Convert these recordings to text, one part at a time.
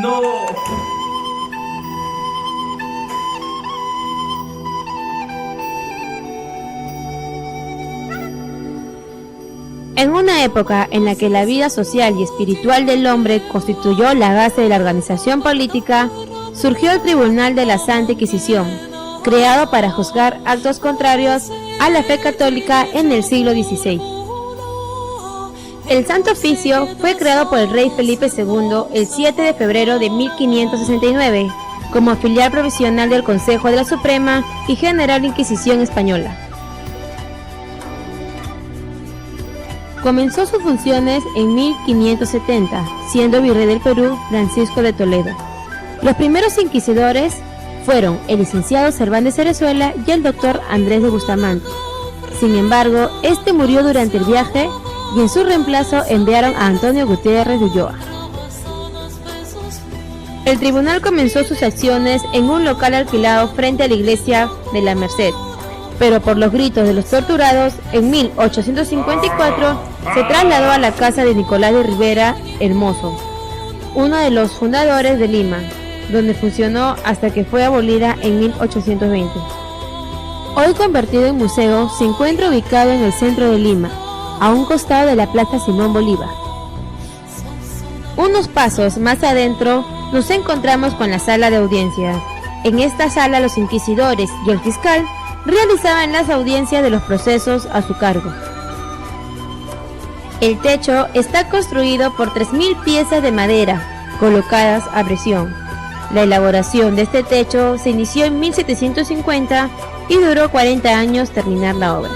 No. En una época en la que la vida social y espiritual del hombre constituyó la base de la organización política, surgió el Tribunal de la Santa Inquisición, creado para juzgar actos contrarios a la fe católica en el siglo XVI. El Santo Oficio fue creado por el rey Felipe II el 7 de febrero de 1569, como filial provisional del Consejo de la Suprema y General Inquisición Española. Comenzó sus funciones en 1570, siendo virrey del Perú Francisco de Toledo. Los primeros inquisidores fueron el licenciado Cervantes Cerezuela y el doctor Andrés de Bustamante. Sin embargo, este murió durante el viaje y en su reemplazo enviaron a Antonio Gutiérrez de Ulloa. El tribunal comenzó sus acciones en un local alquilado frente a la iglesia de la Merced, pero por los gritos de los torturados, en 1854 se trasladó a la casa de Nicolás de Rivera Hermoso, uno de los fundadores de Lima, donde funcionó hasta que fue abolida en 1820. Hoy convertido en museo, se encuentra ubicado en el centro de Lima, a un costado de la Plaza Simón Bolívar. Unos pasos más adentro nos encontramos con la sala de audiencias. En esta sala los inquisidores y el fiscal realizaban las audiencias de los procesos a su cargo. El techo está construido por 3.000 piezas de madera, colocadas a presión. La elaboración de este techo se inició en 1750 y duró 40 años terminar la obra.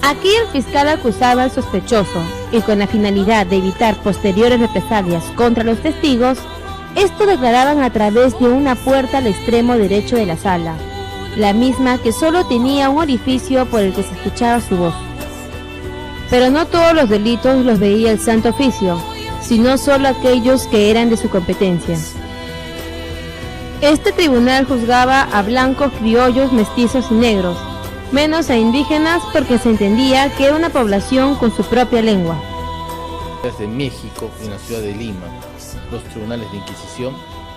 Aquí el fiscal acusaba al sospechoso y con la finalidad de evitar posteriores represalias contra los testigos, estos declaraban a través de una puerta al extremo derecho de la sala, la misma que solo tenía un orificio por el que se escuchaba su voz. Pero no todos los delitos los veía el Santo Oficio, sino solo aquellos que eran de su competencia. Este tribunal juzgaba a blancos, criollos, mestizos y negros, menos a indígenas porque se entendía que era una población con su propia lengua. Desde México, en la ciudad de Lima, los tribunales de Inquisición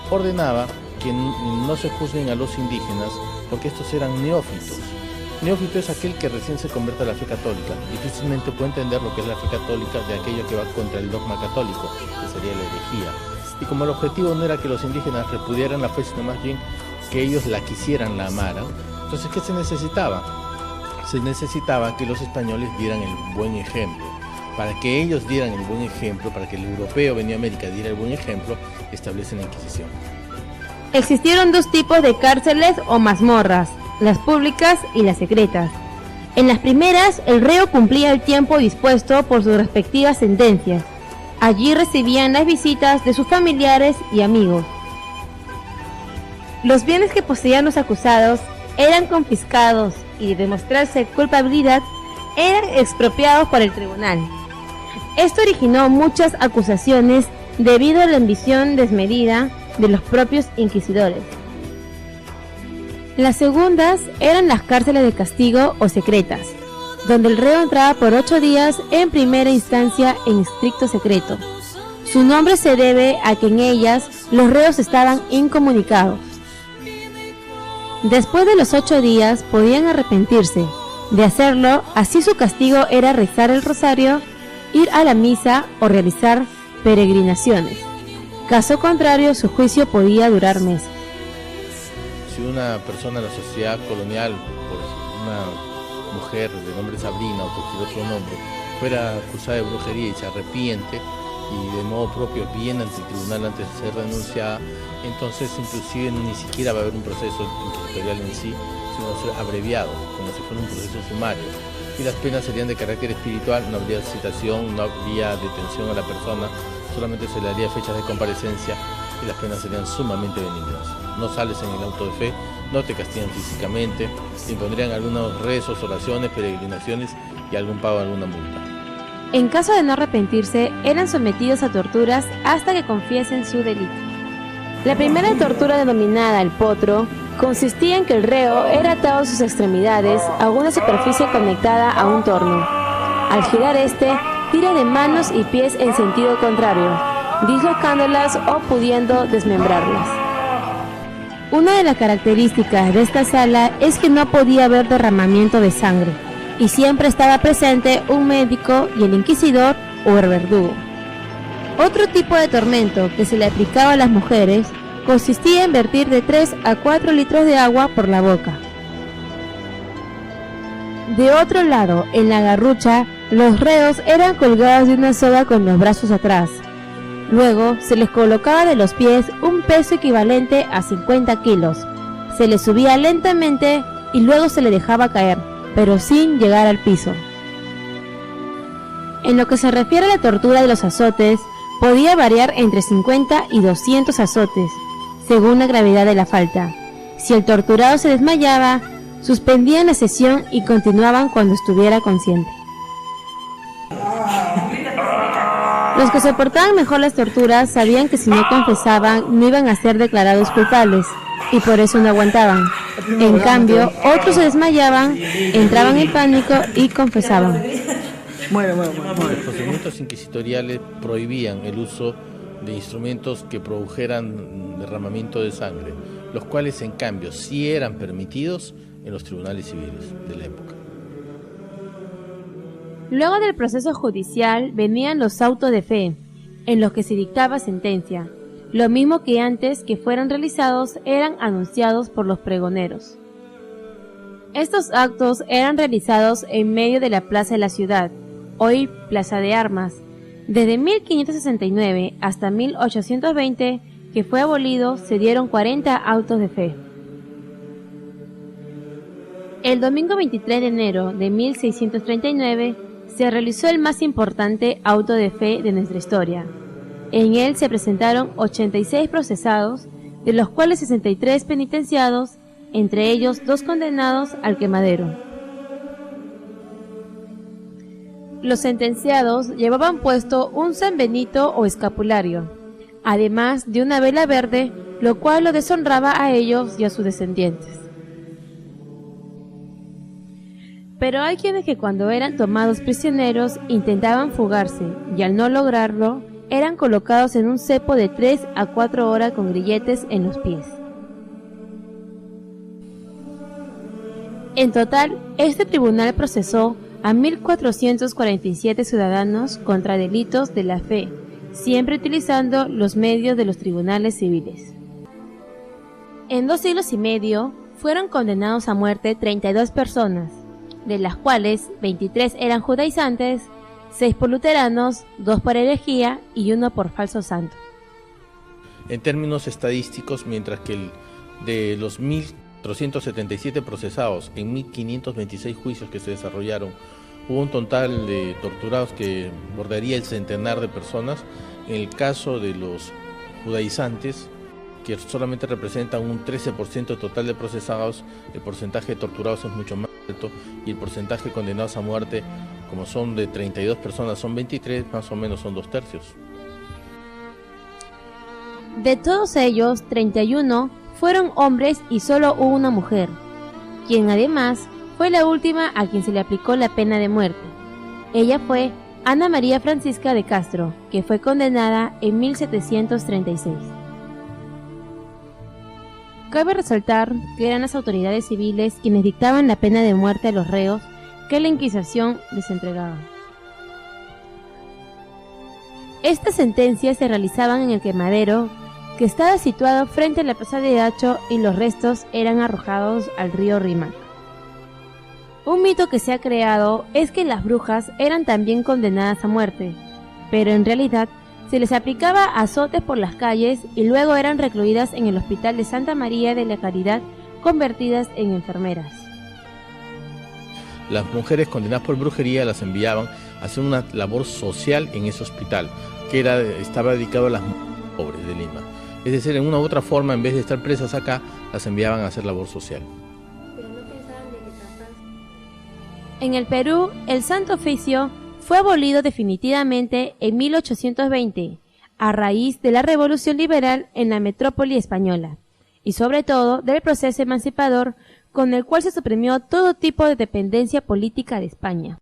ordenaba que no se juzguen a los indígenas porque estos eran neófitos. Neófito es aquel que recién se convierte a la fe católica. Difícilmente puede entender lo que es la fe católica de aquello que va contra el dogma católico, que sería la herejía. Y como el objetivo no era que los indígenas repudiaran la fe, sino más bien que ellos la quisieran, la amaran, entonces ¿qué se necesitaba? Se necesitaba que los españoles dieran el buen ejemplo. Para que ellos dieran el buen ejemplo, para que el europeo venido a América diera el buen ejemplo, establecen la Inquisición. Existieron dos tipos de cárceles o mazmorras, las públicas y las secretas. En las primeras, el reo cumplía el tiempo dispuesto por sus respectivas sentencias. Allí recibían las visitas de sus familiares y amigos. Los bienes que poseían los acusados eran confiscados y, de demostrarse culpabilidad, eran expropiados por el tribunal. Esto originó muchas acusaciones debido a la ambición desmedida de los propios inquisidores. Las segundas eran las cárceles de castigo o secretas, donde el reo entraba por 8 días en primera instancia en estricto secreto. Su nombre se debe a que en ellas los reos estaban incomunicados. Después de los 8 días podían arrepentirse. De hacerlo, así su castigo era rezar el rosario, ir a la misa o realizar peregrinaciones. Caso contrario, su juicio podía durar meses. Si una persona de la sociedad colonial, por una mujer de nombre Sabrina o cualquier otro nombre, fuera acusada de brujería y se arrepiente y de modo propio viene ante el tribunal antes de ser denunciada, entonces inclusive ni siquiera va a haber un proceso inquisitorial en sí, sino ser abreviado, como si fuera un proceso sumario. Y las penas serían de carácter espiritual, no habría citación, no habría detención a la persona, solamente se le haría fechas de comparecencia y las penas serían sumamente benignas. No sales en el auto de fe, no te castigan físicamente, te impondrían algunos rezos, oraciones, peregrinaciones y algún pago de alguna multa. En caso de no arrepentirse, eran sometidos a torturas hasta que confiesen su delito. La primera tortura, denominada el potro, consistía en que el reo era atado a sus extremidades a una superficie conectada a un torno. Al girar este, tira de manos y pies en sentido contrario. dislocándolas o pudiendo desmembrarlas. Una de las características de esta sala es que no podía haber derramamiento de sangre y siempre estaba presente un médico y el inquisidor o el verdugo. Otro tipo de tormento que se le aplicaba a las mujeres consistía en vertir de 3 a 4 litros de agua por la boca. De otro lado, en la garrucha, los reos eran colgados de una soga con los brazos atrás. Luego se les colocaba de los pies un peso equivalente a 50 kilos. Se les subía lentamente y luego se le dejaba caer, pero sin llegar al piso. En lo que se refiere a la tortura de los azotes, podía variar entre 50 y 200 azotes, según la gravedad de la falta. Si el torturado se desmayaba, suspendían la sesión y continuaban cuando estuviera consciente. Los que soportaban mejor las torturas sabían que si no confesaban no iban a ser declarados culpables y por eso no aguantaban. En cambio, otros se desmayaban, entraban en pánico y confesaban. Los procedimientos inquisitoriales prohibían el uso de instrumentos que produjeran derramamiento de sangre, los cuales en cambio sí eran permitidos en los tribunales civiles de la época. Luego del proceso judicial venían los autos de fe, en los que se dictaba sentencia. Lo mismo que antes que fueran realizados eran anunciados por los pregoneros. Estos actos eran realizados en medio de la plaza de la ciudad, hoy Plaza de Armas. Desde 1569 hasta 1820, que fue abolido, se dieron 40 autos de fe. El domingo 23 de enero de 1639 se realizó el más importante auto de fe de nuestra historia. En él se presentaron 86 procesados, de los cuales 63 penitenciados, entre ellos 2 condenados al quemadero. Los sentenciados llevaban puesto un San Benito o escapulario, además de una vela verde, lo cual lo deshonraba a ellos y a sus descendientes. Pero hay quienes que cuando eran tomados prisioneros intentaban fugarse y al no lograrlo eran colocados en un cepo de 3 a 4 horas con grilletes en los pies. En total, este tribunal procesó a 1.447 ciudadanos contra delitos de la fe, siempre utilizando los medios de los tribunales civiles. En 2 siglos y medio fueron condenados a muerte 32 personas, de las cuales 23 eran judaizantes, 6 por luteranos, 2 por herejía y 1 por falso santo. En términos estadísticos, mientras que de los 1.377 procesados en 1.526 juicios que se desarrollaron, hubo un total de torturados que bordaría el centenar de personas. En el caso de los judaizantes, que solamente representan un 13% total de procesados, el porcentaje de torturados es mucho más alto y el porcentaje de condenados a muerte, como son de 32 personas, son 23, más o menos son 2/3. De todos ellos, 31 fueron hombres y solo hubo una mujer, quien además fue la última a quien se le aplicó la pena de muerte. Ella fue Ana María Francisca de Castro, que fue condenada en 1736. Cabe resaltar que eran las autoridades civiles quienes dictaban la pena de muerte a los reos que la Inquisición les entregaba. Estas sentencias se realizaban en el quemadero, que estaba situado frente a la plaza de Hacho, y los restos eran arrojados al río Rímac. Un mito que se ha creado es que las brujas eran también condenadas a muerte, pero en realidad se les aplicaba azotes por las calles y luego eran recluidas en el Hospital de Santa María de la Caridad, convertidas en enfermeras. Las mujeres condenadas por brujería las enviaban a hacer una labor social en ese hospital, que estaba dedicado a las pobres de Lima. Es decir, en una u otra forma, en vez de estar presas acá, las enviaban a hacer labor social. En el Perú, el Santo Oficio fue abolido definitivamente en 1820, a raíz de la Revolución Liberal en la metrópoli española, y sobre todo del proceso emancipador con el cual se suprimió todo tipo de dependencia política de España.